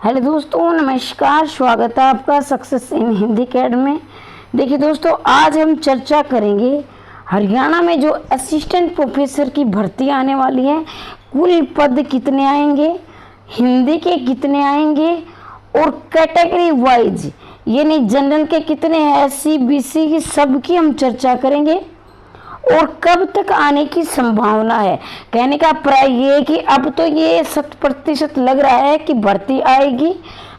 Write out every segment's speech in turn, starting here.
Hello दोस्तों, नमस्कार। स्वागत है आपका सक्सेस इन हिंदी अकेडमी में। देखिए दोस्तों, आज हम चर्चा करेंगे हरियाणा में जो असिस्टेंट प्रोफेसर की भर्ती आने वाली है, कुल पद कितने आएंगे, हिंदी के कितने आएंगे और कैटेगरी वाइज यानी जनरल के कितने हैं, एससी बीसी की सबकी हम चर्चा करेंगे और कब तक आने की संभावना है। कहने का प्राय ये है कि अब तो ये 100% लग रहा है कि भर्ती आएगी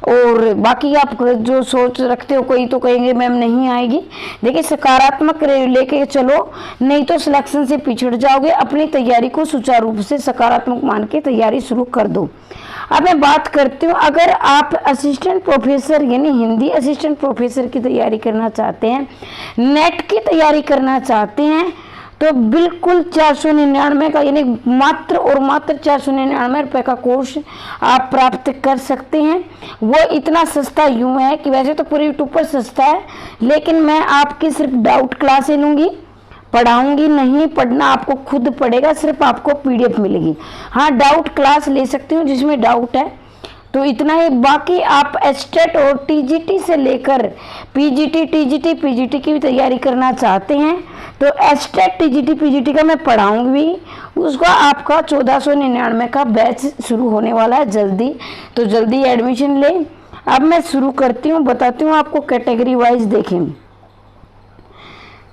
और बाकी आप जो सोच रखते हो, कोई तो कहेंगे मैम नहीं आएगी। देखिए, सकारात्मक लेके चलो, नहीं तो सिलेक्शन से पिछड़ जाओगे। अपनी तैयारी को सुचारू रूप से सकारात्मक मान के तैयारी शुरू कर दो। अब मैं बात करती हूँ, अगर आप असिस्टेंट प्रोफेसर यानी हिंदी असिस्टेंट प्रोफेसर की तैयारी करना चाहते हैं, नेट की तैयारी करना चाहते हैं, तो बिल्कुल 499 का यानी मात्र और मात्र 499 रुपये का कोर्स आप प्राप्त कर सकते हैं। वो इतना सस्ता यूँ है कि वैसे तो पूरे यूट्यूब पर सस्ता है, लेकिन मैं आपकी सिर्फ डाउट क्लासें लूँगी, पढ़ाऊंगी नहीं। पढ़ना आपको खुद पड़ेगा, सिर्फ आपको पीडीएफ मिलेगी। हाँ, डाउट क्लास ले सकती हूँ जिसमें डाउट है, तो इतना ही। बाकी आप एस्टेट और टीजीटी से लेकर पीजीटी, टीजीटी, पीजीटी की भी तैयारी करना चाहते हैं तो एस्टेट, टीजीटी, पीजीटी का मैं पढ़ाऊंगी। उसका आपका 1499 का बैच शुरू होने वाला है जल्दी, तो जल्दी एडमिशन लें। अब मैं शुरू करती हूँ, बताती हूँ आपको कैटेगरी वाइज। देखें,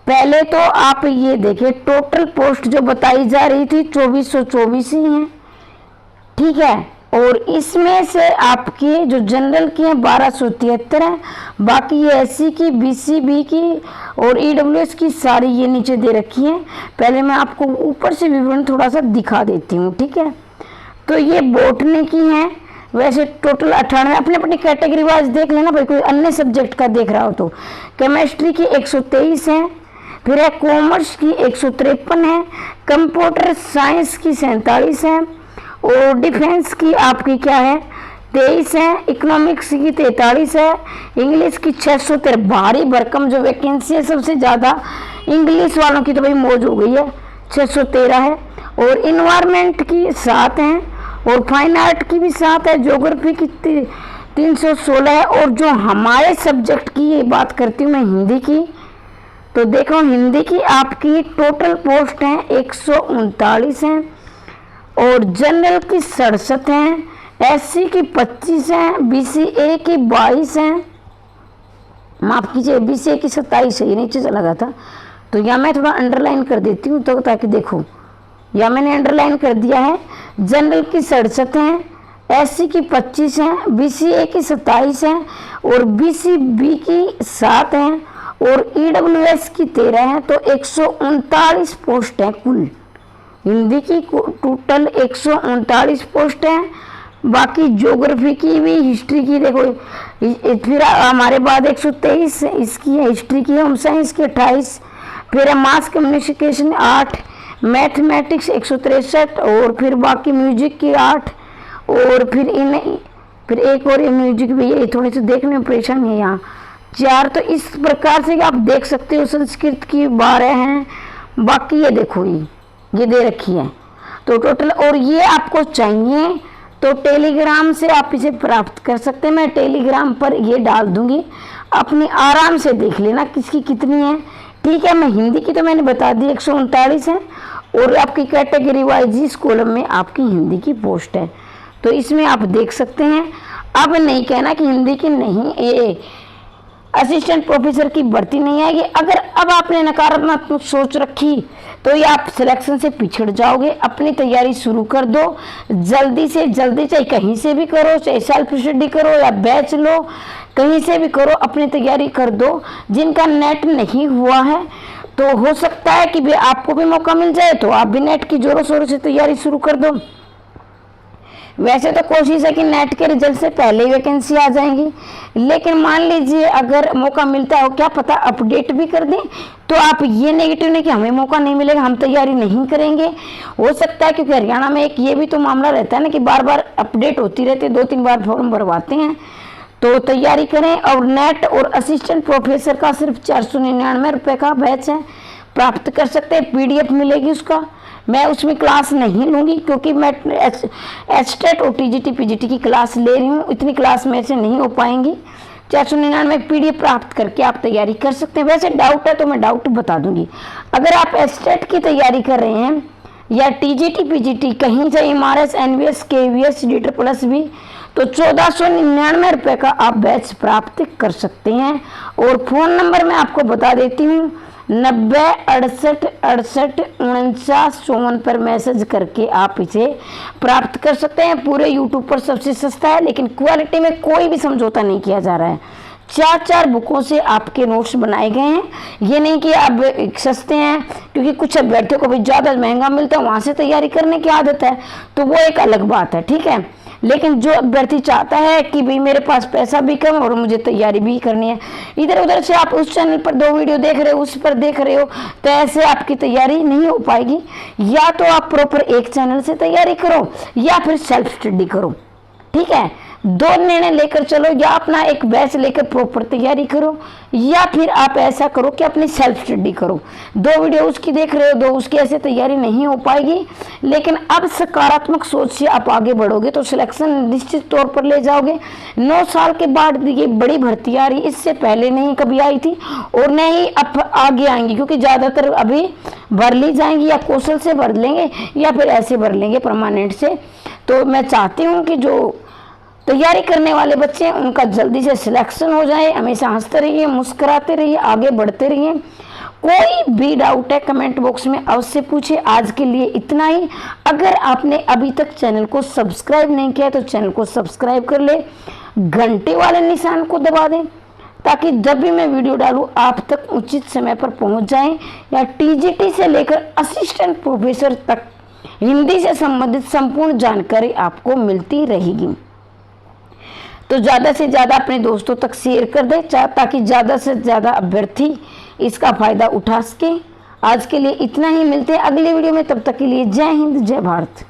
पहले तो आप ये देखें, टोटल पोस्ट जो बताई जा रही थी 2424 ही हैं, ठीक है। और इसमें से आपकी जो जनरल की है 1273 है, बाकी ये एससी की, बीसी बी की और ईडब्ल्यूएस की सारी ये नीचे दे रखी हैं। पहले मैं आपको ऊपर से विवरण थोड़ा सा दिखा देती हूँ, ठीक है। तो ये बॉटनी की हैं, वैसे टोटल 98। अपनी अपनी कैटेगरी वाइज देख लेना भाई, कोई अन्य सब्जेक्ट का देख रहा हो तो। केमिस्ट्री की 123 है, फिर है कॉमर्स की 153 है, कंप्यूटर साइंस की 47 है और डिफेंस की आपकी क्या है 23 है, इकोनॉमिक्स की 43 है, इंग्लिश की 613। भारी भरकम जो वैकेंसी है, सबसे ज़्यादा इंग्लिश वालों की तो भाई मौज हो गई है, 613 है। और इन्वायरमेंट की 7 है और फाइन आर्ट की भी 7 है, ज्योग्राफी की 316 है। और जो हमारे सब्जेक्ट की ये बात करती हूँ मैं हिंदी की, तो देखो हिंदी की आपकी टोटल पोस्ट है 139 है और जनरल की 67 हैं, एससी की 25 हैं, बीसीए की 22 हैं, माफ कीजिए बीसीए की 27 है, ये नीचे चला गया था तो यहाँ मैं थोड़ा अंडरलाइन कर देती हूँ तो ताकि देखो, या मैंने अंडरलाइन कर दिया है। जनरल की 67 हैं, एससी की 25 हैं, बीसीए की 27 हैं और बीसीबी की 7 हैं और ईडब्ल्यूएस की 13 हैं। तो 139 पोस्ट हैं कुल। हिंदी की टोटल 139 पोस्ट हैं। बाकी ज्योग्राफी की भी, हिस्ट्री की देखो, फिर हमारे बाद 123 इसकी है, हिस्ट्री की, होम साइंस की 28, फिर है मास कम्युनिकेशन 8, मैथमेटिक्स 163 और फिर बाकी म्यूजिक की 8 और फिर एक और ये म्यूजिक भी है, थोड़ी सी देखने में परेशानी है यहाँ 4। तो इस प्रकार से आप देख सकते हो। संस्कृत की 12 हैं, बाकी ये देखो ये दे रखी है तो टोटल। और ये आपको चाहिए तो टेलीग्राम से आप इसे प्राप्त कर सकते हैं। मैं टेलीग्राम पर ये डाल दूंगी, अपनी आराम से देख लेना किसकी कितनी है, ठीक है। मैं हिंदी की तो मैंने बता दी 139 है और आपकी कैटेगरी वाइज इस कॉलम में आपकी हिंदी की पोस्ट है, तो इसमें आप देख सकते हैं। अब नहीं कहना कि हिंदी की नहीं, ये असिस्टेंट प्रोफेसर की भर्ती नहीं आएगी। अगर अब आपने नकारात्मक सोच रखी तो ये आप सिलेक्शन से पिछड़ जाओगे। अपनी तैयारी शुरू कर दो जल्दी से जल्दी, चाहे कहीं से भी करो, चाहे सेल्फ स्टडी करो या बैच लो, कहीं से भी करो, अपनी तैयारी कर दो। जिनका नेट नहीं हुआ है तो हो सकता है कि भी आपको भी मौका मिल जाए, तो आप भी नेट की जोरों शोरों से तैयारी शुरू कर दो। वैसे तो कोशिश है कि नेट के रिजल्ट से पहले ही वैकेंसी आ जाएंगी, लेकिन मान लीजिए अगर मौका मिलता हो, क्या पता अपडेट भी कर दें, तो आप ये नेगेटिव नहीं कि हमें मौका नहीं मिलेगा, हम तैयारी नहीं करेंगे। हो सकता है क्योंकि हरियाणा में एक ये भी तो मामला रहता है ना कि बार बार अपडेट होती रहती है, 2-3 बार फॉर्म भरवाते हैं, तो तैयारी करें। और नेट और असिस्टेंट प्रोफेसर का सिर्फ 499 रुपये का बैच है, प्राप्त कर सकते हैं, पीडीएफ मिलेगी उसका, मैं उसमें क्लास नहीं लूँगी, क्योंकि मैं एचटेट और टीजीटी पीजीटी की क्लास ले रही हूँ, इतनी क्लास मेरे से नहीं हो पाएंगी। 499 PDF प्राप्त करके आप तैयारी कर सकते हैं। वैसे डाउट है तो मैं डाउट बता दूंगी। अगर आप एचटेट की तैयारी कर रहे हैं या टीजीटी पीजीटी कहीं से MRS NVS KVS leader plus भी, तो 1499 रुपये का आप बैच प्राप्त कर सकते हैं। और फ़ोन नंबर मैं आपको बता देती हूँ, 90 68 68 49 54 पर मैसेज करके आप इसे प्राप्त कर सकते हैं। पूरे यूट्यूब पर सबसे सस्ता है, लेकिन क्वालिटी में कोई भी समझौता नहीं किया जा रहा है। 4 बुकों से आपके नोट्स बनाए गए हैं। ये नहीं कि आप सस्ते हैं, क्योंकि कुछ अभ्यर्थियों को भी ज़्यादा महंगा मिलता है, वहाँ से तैयारी करने की आदत है, तो वो एक अलग बात है, ठीक है। लेकिन जो अभ्यर्थी चाहता है कि भाई मेरे पास पैसा भी कम और मुझे तैयारी भी करनी है, इधर उधर से आप उस चैनल पर 2 वीडियो देख रहे हो, उस पर देख रहे हो, तो ऐसे आपकी तैयारी नहीं हो पाएगी। या तो आप प्रॉपर एक चैनल से तैयारी करो या फिर सेल्फ स्टडी करो, ठीक है। 2 निर्णय लेकर चलो, या अपना एक बैच लेकर प्रॉपर तैयारी करो, या फिर आप ऐसा करो कि अपनी सेल्फ स्टडी करो। 2 वीडियो उसकी देख रहे हो, 2 उसकी, ऐसे तैयारी नहीं हो पाएगी। लेकिन अब सकारात्मक सोच से आप आगे बढ़ोगे तो सिलेक्शन निश्चित तौर पर ले जाओगे। 9 साल के बाद ये बड़ी भर्ती आ रही, इससे पहले नहीं कभी आई थी और न ही अब आगे आएंगी, क्योंकि ज़्यादातर अभी भर ली जाएंगी, या कौशल से भर लेंगे या फिर ऐसे भर लेंगे परमानेंट से। तो मैं चाहती हूँ कि जो तैयारी करने वाले बच्चे हैं उनका जल्दी से सिलेक्शन हो जाए। हमेशा हंसते रहिए, मुस्कुराते रहिए, आगे बढ़ते रहिए। कोई भी डाउट है कमेंट बॉक्स में अवश्य पूछे। आज के लिए इतना ही। अगर आपने अभी तक चैनल को सब्सक्राइब नहीं किया तो चैनल को सब्सक्राइब कर ले, घंटे वाले निशान को दबा दें, ताकि जब भी मैं वीडियो डालूं आप तक उचित समय पर पहुंच जाएं। या टीजीटी से लेकर असिस्टेंट प्रोफेसर तक हिंदी से संबंधित संपूर्ण जानकारी आपको मिलती रहेगी। तो ज़्यादा से ज़्यादा अपने दोस्तों तक शेयर कर दें, ताकि ज़्यादा से ज़्यादा अभ्यर्थी इसका फ़ायदा उठा सके। आज के लिए इतना ही, मिलते हैं अगले वीडियो में, तब तक के लिए जय हिंद जय भारत।